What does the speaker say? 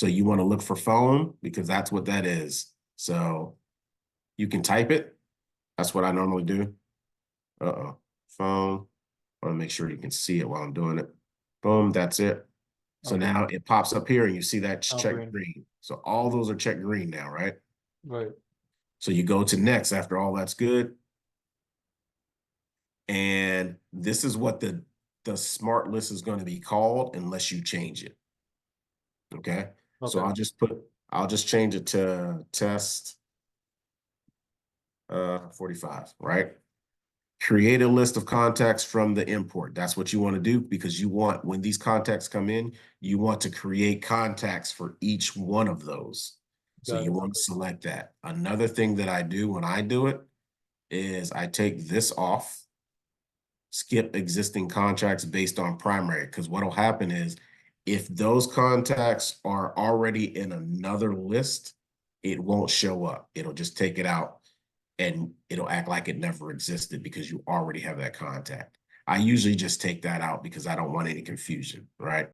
So you want to look for phone because that's what that is. So you can type it. That's what I normally do. Phone. I want to make sure you can see it while I'm doing it. Boom, that's it. So Okay. now it pops up here and you see that Oh, checked green. green. So all those are checked green now, right? Right. So you go to next after all that's good. And this is what the smart list is going to be called unless you change it. Okay. So Okay. I'll just change it to test 45, right? Create a list of contacts from the import. That's what you want to do because you want, when these contacts come in, you want to create contacts for each one of those. So Got you it. want to select that. Another thing that I do when I do it is I take this off, skip existing contracts based on primary, because what'll happen is if those contacts are already in another list, it won't show up. It'll just take it out and it'll act like it never existed because you already have that contact. I usually just take that out because I don't want any confusion, right?